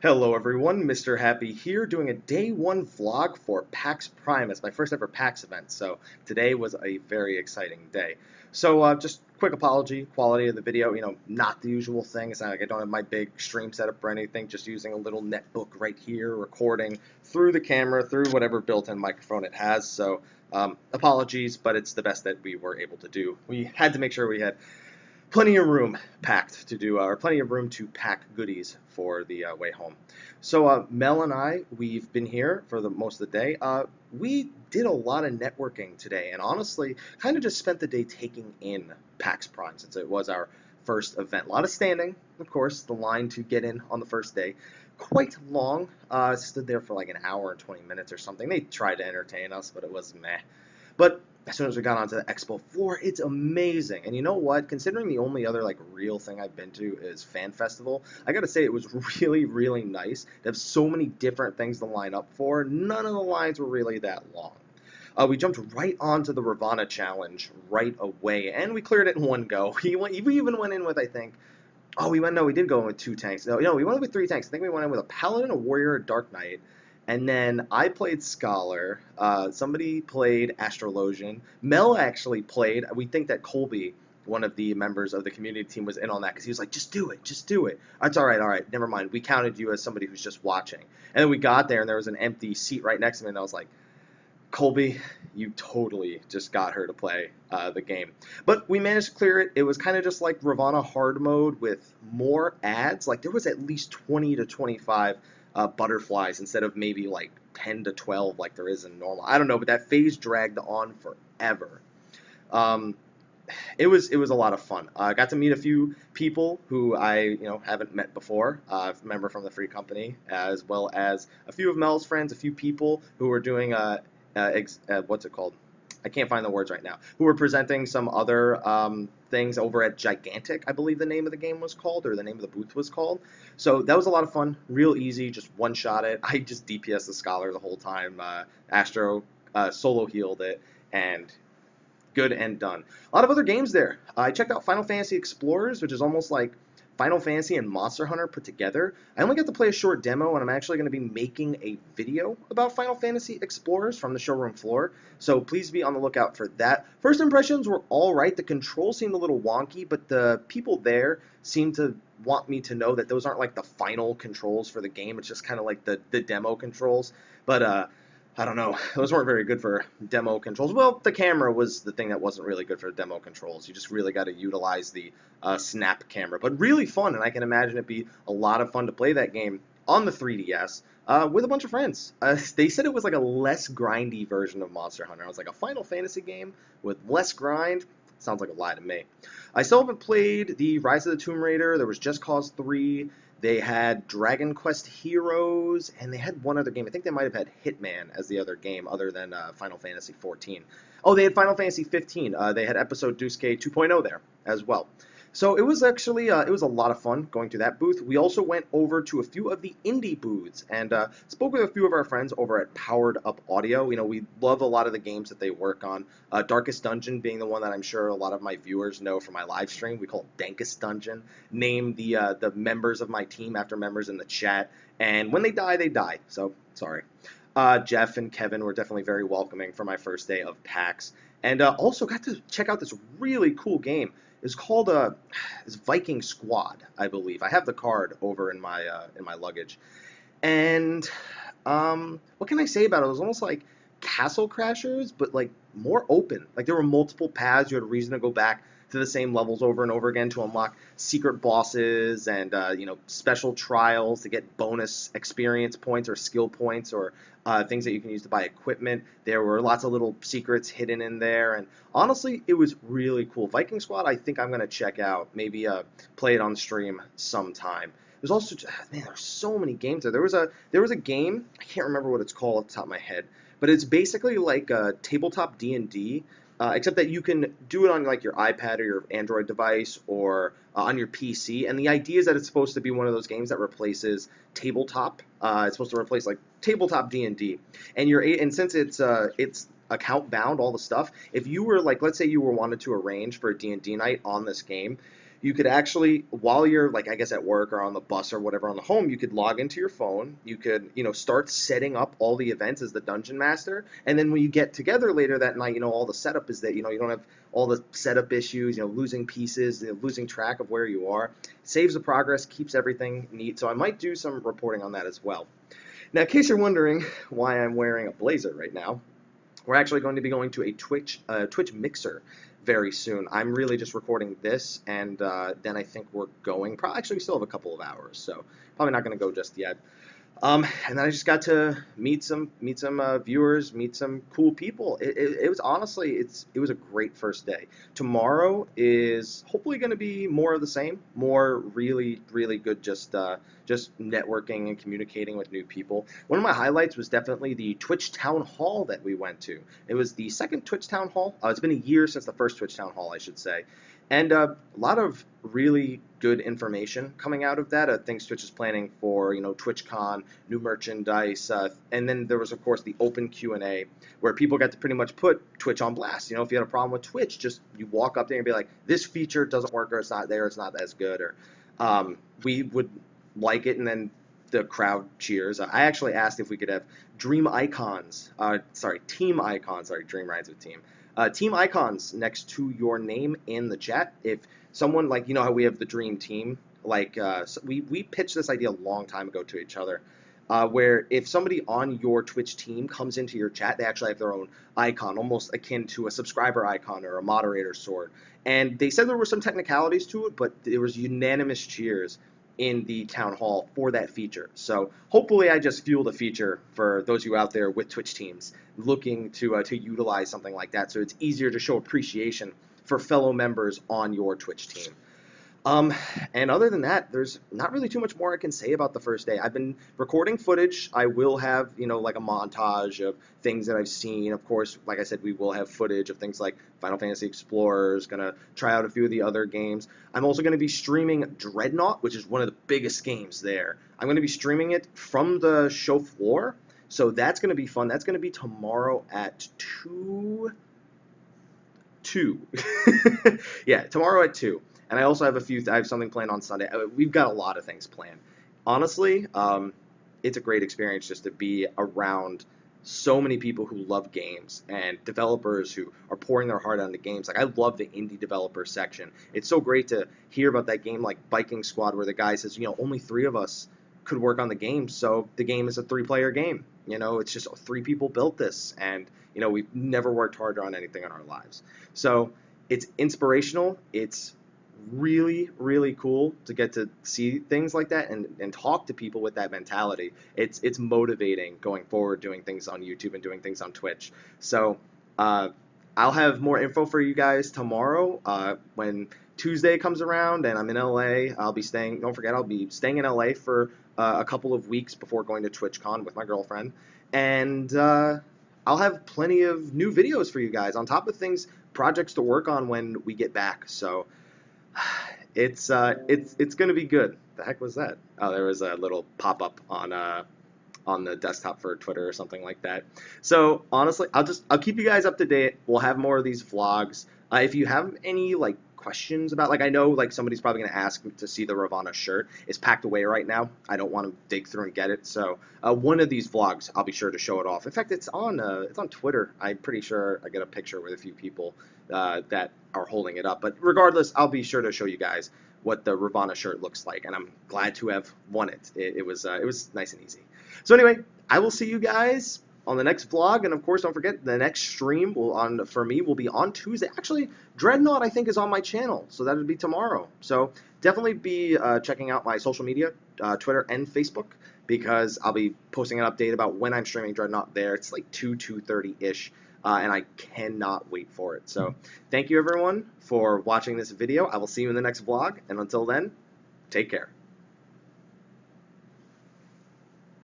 Hello everyone, Mr. Happy here doing a day one vlog for PAX Prime. It's my first ever PAX event, so today was a very exciting day. So just quick apology, quality of the video, not the usual thing. It's not like I don't have my big stream setup or anything, just using a little netbook right here, recording through the camera, through whatever built-in microphone it has. So apologies, but it's the best that we were able to do. We had to make sure we had plenty of room packed to do, or plenty of room to pack goodies for the way home. So Mel and I, we've been here for the most of the day. We did a lot of networking today, and honestly, kind of just spent the day taking in PAX Prime since it was our first event. A lot of standing, of course. The line to get in on the first day, quite long. Stood there for like an hour and 20 minutes or something. They tried to entertain us, but it was meh. But as soon as we got onto the expo floor, it's amazing. And you know what? Considering the only other like real thing I've been to is Fan Festival, I gotta say it was really, really nice. They have so many different things to line up for. None of the lines were really that long. We jumped right onto the Ravana challenge right away, and we cleared it in one go. We even went in with, I think, we did go in with 2 tanks. No, we went in with 3 tanks. I think we went in with a Paladin, a Warrior, a Dark Knight, and then I played Scholar. Somebody played Astrologian. Mel actually played. We think that Colby, one of the members of the community team, was in on that because he was like, just do it, just do it. That's all right, never mind. We counted you as somebody who's just watching. And then we got there, and there was an empty seat right next to me, and I was like, Colby, you totally just got her to play the game. But we managed to clear it. It was kind of just like Ravana hard mode with more ads. Like there was at least 20 to 25 butterflies instead of maybe like 10 to 12 like there is in normal. I don't know, but that phase dragged on forever. Um, it was a lot of fun. I got to meet a few people who I haven't met before. A member from the free company, as well as a few of Mel's friends, a few people who were doing what's it called? I can't find the words right now. Who were presenting some other things over at Gigantic, I believe the name of the game was called, or the name of the booth was called. So that was a lot of fun, real easy, just one-shot it. I just DPS the Scholar the whole time. Astro solo healed it, and good and done. A lot of other games there. I checked out Final Fantasy Explorers, which is almost like Final Fantasy and Monster Hunter put together. I only got to play a short demo, and I'm actually going to be making a video about Final Fantasy Explorers from the showroom floor, so please be on the lookout for that. First impressions were all right. The controls seemed a little wonky, but the people there seemed to want me to know that those aren't like the final controls for the game. It's just kind of like the demo controls. But I don't know. Those weren't very good for demo controls. Well, the camera was the thing that wasn't really good for demo controls. You just really got to utilize the snap camera. But really fun, and I can imagine it'd be a lot of fun to play that game on the 3DS with a bunch of friends. They said it was like a less grindy version of Monster Hunter. I was like, a Final Fantasy game with less grind? Sounds like a lie to me. I still haven't played the Rise of the Tomb Raider. There was Just Cause 3. They had Dragon Quest Heroes, and they had one other game. I think they might have had Hitman as the other game, other than Final Fantasy 14. Oh, they had Final Fantasy 15. They had Episode Duske 2.0 there as well. So it was actually it was a lot of fun going to that booth. We also went over to a few of the indie booths and spoke with a few of our friends over at Powered Up Audio. We love a lot of the games that they work on. Darkest Dungeon being the one that I'm sure a lot of my viewers know from my live stream. We call it Dankest Dungeon. Name the members of my team after members in the chat. And when they die, they die. So sorry. Jeff and Kevin were definitely very welcoming for my first day of PAX. And also got to check out this really cool game. It's called it's Viking Squad, I believe. I have the card over in my luggage. And what can I say about it? It was almost like Castle Crashers, but like more open. Like there were multiple paths. You had a reason to go back to the same levels over and over again to unlock secret bosses and special trials to get bonus experience points or skill points or things that you can use to buy equipment. There were lots of little secrets hidden in there, and honestly, it was really cool. Viking Squad, I think I'm going to check out, maybe play it on stream sometime. There's also, man, there's so many games there. There was a game, I can't remember what it's called off the top of my head, but it's basically like a tabletop D&D, except that you can do it on like your iPad or your Android device or on your PC. And the idea is that it's supposed to be one of those games that replaces tabletop. It's supposed to replace like tabletop D&D. And since it's account bound, all the stuff. If you were like, let's say you were wanted to arrange for a D&D night on this game, you could actually, while you're like, I guess at work or on the bus or whatever on the home, you could log into your phone. You could, start setting up all the events as the dungeon master. And then when you get together later that night, all the setup is that, you don't have all the setup issues, losing pieces, losing track of where you are. Saves the progress, keeps everything neat. So I might do some reporting on that as well. Now, in case you're wondering why I'm wearing a blazer right now, we're actually going to be going to a Twitch mixer very soon. I'm really just recording this, and then I think we're going. Actually, we still have a couple of hours, so probably not going to go just yet. And then I just got to meet some viewers, meet some cool people. It was honestly, it was a great first day. Tomorrow is hopefully going to be more of the same, more really good, just networking and communicating with new people. One of my highlights was definitely the Twitch Town Hall that we went to. It was the second Twitch Town Hall. It's been a year since the first Twitch Town Hall, I should say. And a lot of really good information coming out of that. Things Twitch is planning for, TwitchCon, new merchandise, and then there was, of course, the open Q&A where people got to pretty much put Twitch on blast. If you had a problem with Twitch, just you walk up there and be like, this feature doesn't work, or it's not there, it's not as good, or we would like it, and then the crowd cheers. I actually asked if we could have team icons, dream rhymes with team. Team icons next to your name in the chat. If someone, like, how we have the dream team, like, we pitched this idea a long time ago to each other, where if somebody on your Twitch team comes into your chat, they actually have their own icon, almost akin to a subscriber icon or a moderator sword. And they said there were some technicalities to it, but there was unanimous cheers in the town hall for that feature. So hopefully I just fueled a feature for those of you out there with Twitch teams looking to utilize something like that, so it's easier to show appreciation for fellow members on your Twitch team. And other than that, there's not really too much more I can say about the first day. I've been recording footage. I will have, like a montage of things that I've seen. Of course, like I said, we will have footage of things like Final Fantasy Explorers, gonna try out a few of the other games. I'm also gonna be streaming Dreadnought, which is one of the biggest games there. I'm gonna be streaming it from the show floor, so that's gonna be fun. That's gonna be tomorrow at 2. Yeah, tomorrow at 2. And I also have I have something planned on Sunday. We've got a lot of things planned. Honestly, it's a great experience just to be around so many people who love games and developers who are pouring their heart into games. Like, I love the indie developer section. It's so great to hear about that game like Viking Squad, where the guy says, only 3 of us could work on the game, so the game is a 3-player game. It's just 3 people built this, and we've never worked harder on anything in our lives. So it's inspirational. It's really cool to get to see things like that and talk to people with that mentality. It's motivating going forward, doing things on YouTube and doing things on Twitch. So I'll have more info for you guys tomorrow when Tuesday comes around and I'm in LA. Don't forget, I'll be staying in LA for a couple of weeks before going to TwitchCon with my girlfriend, and I'll have plenty of new videos for you guys on top of projects to work on when we get back. So it's going to be good. The heck was that? Oh, there was a little pop-up on the desktop for Twitter or something like that. So honestly, I'll keep you guys up to date. We'll have more of these vlogs. If you have any questions about, I know somebody's probably going to ask to see the Ravana shirt. It's packed away right now. I don't want to dig through and get it. So one of these vlogs, I'll be sure to show it off. In fact, it's on Twitter. I'm pretty sure I get a picture with a few people that are holding it up. But regardless, I'll be sure to show you guys what the Ravana shirt looks like, and I'm glad to have won it. It was nice and easy. So anyway, I will see you guys on the next vlog, and of course, don't forget, the next stream for me will be on Tuesday. Actually, Dreadnought, I think, is on my channel, so that would be tomorrow. So definitely be checking out my social media, Twitter and Facebook, because I'll be posting an update about when I'm streaming Dreadnought there. It's like 2:30-ish, and I cannot wait for it. So thank you, everyone, for watching this video. I will see you in the next vlog, and until then, take care.